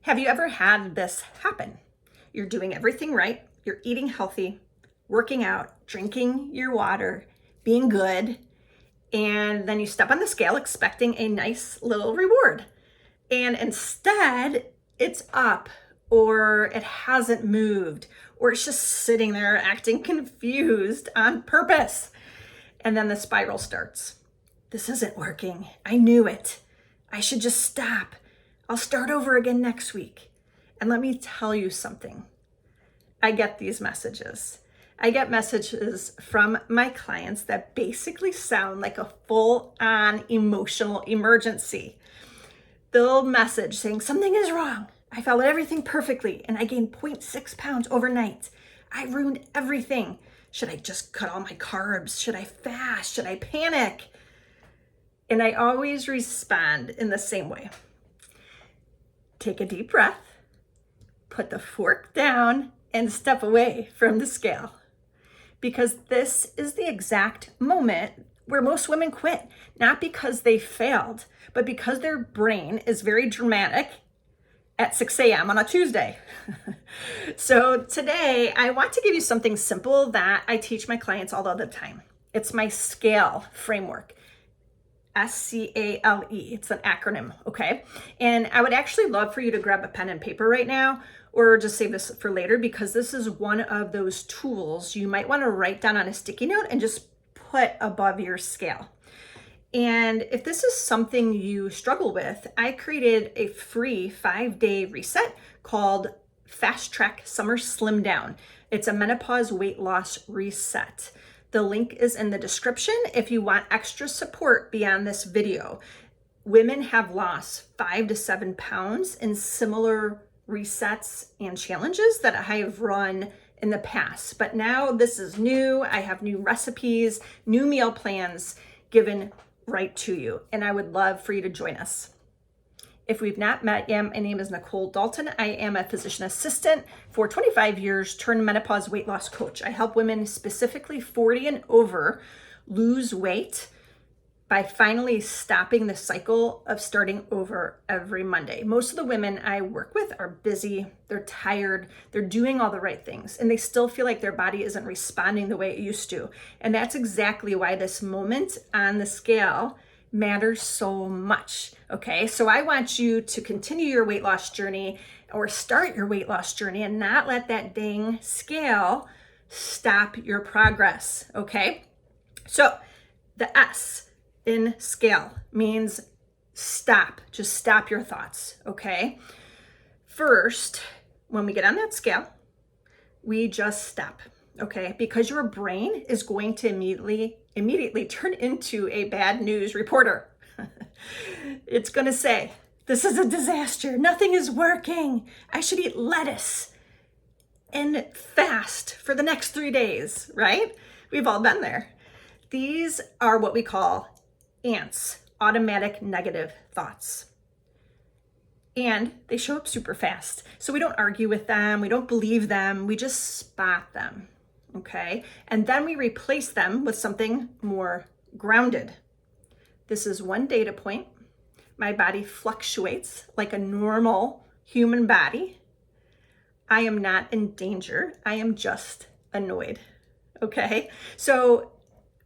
Have you ever had this happen? You're doing everything right. You're eating healthy, working out, drinking your water, being good. And then you step on the scale expecting a nice little reward. And instead, it's up, or it hasn't moved, or it's just sitting there acting confused on purpose. And then the spiral starts. This isn't working. I knew it. I should just stop. I'll start over again next week. And let me tell you something. I get these messages. I get messages from my clients that basically sound like a full-on emotional emergency. They'll message saying, something is wrong. I followed everything perfectly and I gained 0.6 pounds overnight. I ruined everything. Should I just cut all my carbs? Should I fast? Should I panic? And I always respond in the same way. Take a deep breath, put the fork down, and step away from the scale. Because this is the exact moment where most women quit, not because they failed, but because their brain is very dramatic at 6 a.m. on a Tuesday. So today, I want to give you something simple that I teach my clients all of the time. It's my SCALE framework. SCALE. It's an acronym, okay? And I would actually love for you to grab a pen and paper right now, or just save this for later, because this is one of those tools you might want to write down on a sticky note and just put above your scale. And if this is something you struggle with, I created a free 5-day reset called Fast Track Summer Slim Down. It's a menopause weight loss reset. The link is in the description if you want extra support beyond this video. Women have lost 5 to 7 pounds in similar resets and challenges that I have run in the past. But now this is new. I have new recipes, new meal plans given right to you. And I would love for you to join us. If we've not met yet, my name is Nicole Dalton. I am a physician assistant for 25 years, turned menopause weight loss coach. I help women, specifically 40 and over, lose weight by finally stopping the cycle of starting over every Monday. Most of the women I work with are busy, they're tired, they're doing all the right things, and they still feel like their body isn't responding the way it used to. And that's exactly why this moment on the scale matters so much, okay? So I want you to continue your weight loss journey or start your weight loss journey and not let that dang scale stop your progress, okay? So the S in scale means stop. Just stop your thoughts, okay? First, when we get on that scale, we just stop, okay? Because your brain is going to immediately turn into a bad news reporter. It's going to say, this is a disaster. Nothing is working. I should eat lettuce and fast for the next 3 days, right? We've all been there. These are what we call ANTs, automatic negative thoughts. And they show up super fast. So we don't argue with them. We don't believe them. We just spot them. Okay. And then we replace them with something more grounded. This is one data point. My body fluctuates like a normal human body. I am not in danger. I am just annoyed. Okay. So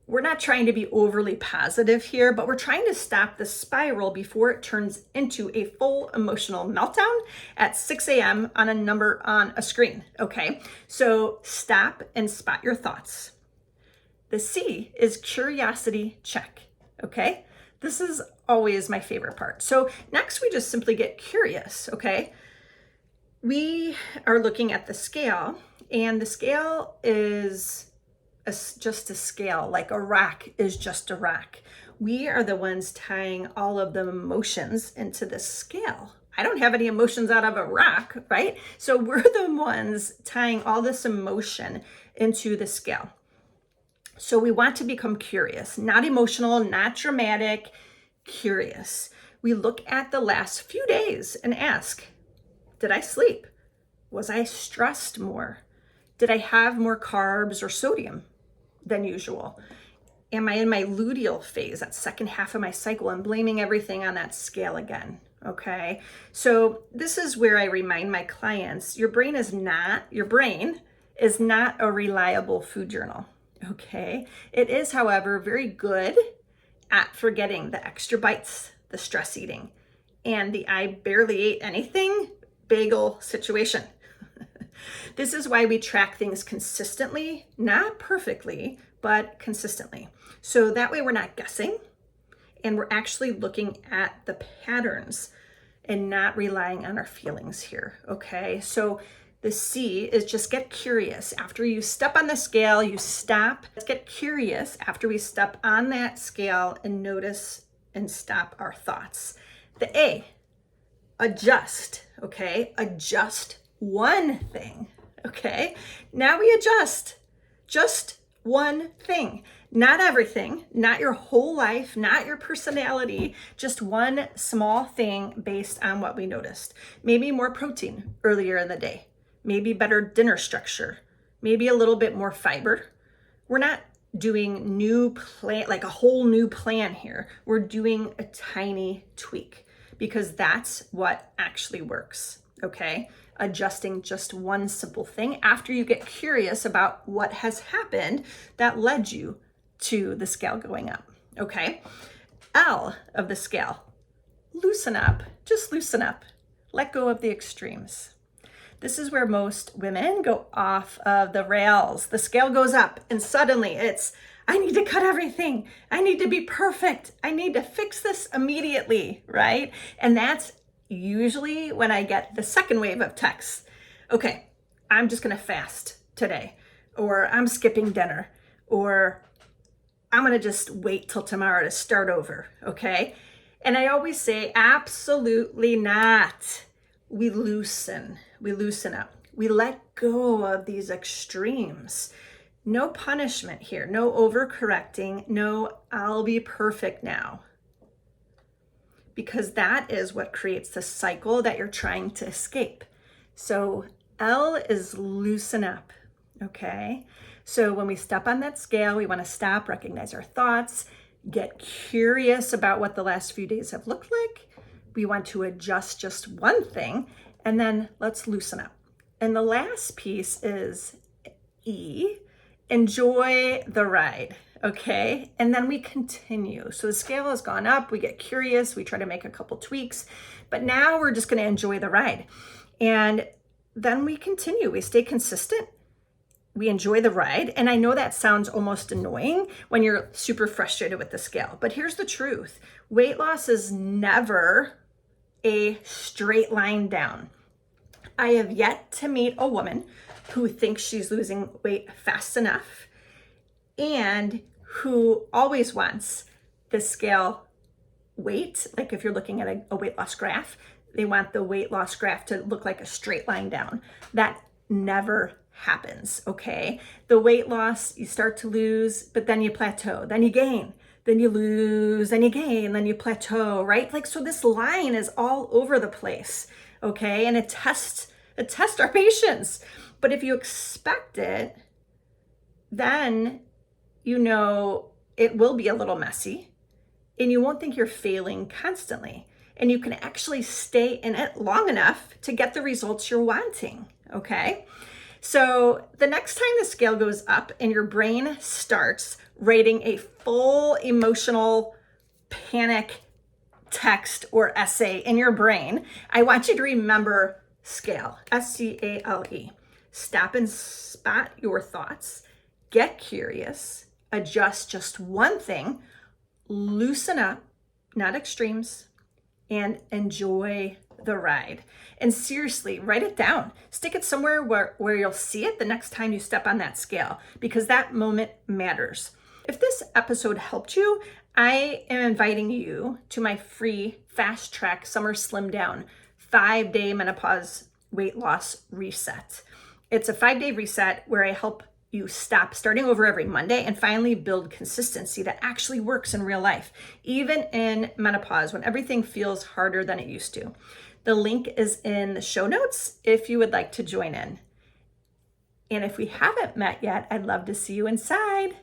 we're not trying to be overly positive here, but we're trying to stop the spiral before it turns into a full emotional meltdown at 6 a.m. on a number on a screen, okay? So stop and spot your thoughts. The C is curiosity check, okay? This is always my favorite part. So next we just simply get curious, okay? We are looking at the scale, and the scale is just a scale, like a rock is just a rock. We are the ones tying all of the emotions into the scale. I don't have any emotions out of a rock, right? So we're the ones tying all this emotion into the scale. So we want to become curious, not emotional, not dramatic, curious. We look at the last few days and ask, did I sleep? Was I stressed more? Did I have more carbs or sodium than usual? Am I in my luteal phase, that second half of my cycle, and blaming everything on that scale again? Okay. So this is where I remind my clients, your brain is not a reliable food journal. Okay. It is, however, very good at forgetting the extra bites, the stress eating, and the I barely ate anything bagel situation. This is why we track things consistently, not perfectly, but consistently. So that way we're not guessing and we're actually looking at the patterns and not relying on our feelings here, okay? So the C is just get curious. After you step on the scale, you stop. Let's get curious after we step on that scale and notice and stop our thoughts. The A, adjust, okay? Adjust one thing, okay? Now we adjust just one thing, not everything, not your whole life, not your personality, just one small thing based on what we noticed. Maybe more protein earlier in the day, maybe better dinner structure, maybe a little bit more fiber. We're not doing new plan, like a whole new plan here. We're doing a tiny tweak because that's what actually works, okay? Adjusting just one simple thing after you get curious about what has happened that led you to the scale going up, okay? L of the scale, loosen up, just loosen up. Let go of the extremes. This is where most women go off of the rails. The scale goes up and suddenly it's, I need to cut everything. I need to be perfect. I need to fix this immediately, right? And that's usually when I get the second wave of texts. Okay, I'm just gonna fast today, or I'm skipping dinner, or I'm gonna just wait till tomorrow to start over, okay? And I always say, absolutely not. We loosen up. We let go of these extremes. No punishment here, no overcorrecting, no I'll be perfect now. Because that is what creates the cycle that you're trying to escape. So L is loosen up, okay? So when we step on that scale, we want to stop, recognize our thoughts, get curious about what the last few days have looked like. We want to adjust just one thing, and then let's loosen up. And the last piece is E, enjoy the ride, okay? And then we continue. So the scale has gone up, we get curious, we try to make a couple tweaks, but now we're just gonna enjoy the ride. And then we continue, we stay consistent, we enjoy the ride. And I know that sounds almost annoying when you're super frustrated with the scale, but here's the truth. Weight loss is never a straight line down. I have yet to meet a woman who thinks she's losing weight fast enough and who always wants the scale weight. Like if you're looking at a weight loss graph, they want the weight loss graph to look like a straight line down. That never happens, okay? The weight loss, you start to lose, but then you plateau, then you gain, then you lose, then you gain, then you plateau, right? Like, so this line is all over the place, okay? And it tests our patience. But if you expect it, then you know it will be a little messy and you won't think you're failing constantly. And you can actually stay in it long enough to get the results you're wanting, okay? So the next time the scale goes up and your brain starts writing a full emotional panic text or essay in your brain, I want you to remember scale, S-C-A-L-E. Stop and spot your thoughts, get curious, adjust just one thing, loosen up, not extremes, and enjoy the ride. And seriously, write it down. Stick it somewhere where you'll see it the next time you step on that scale, because that moment matters. If this episode helped you, I am inviting you to my free Fast Track Summer Slim Down 5-day menopause weight loss reset. It's a 5-day reset where I help you stop starting over every Monday and finally build consistency that actually works in real life, even in menopause when everything feels harder than it used to. The link is in the show notes if you would like to join in. And if we haven't met yet, I'd love to see you inside.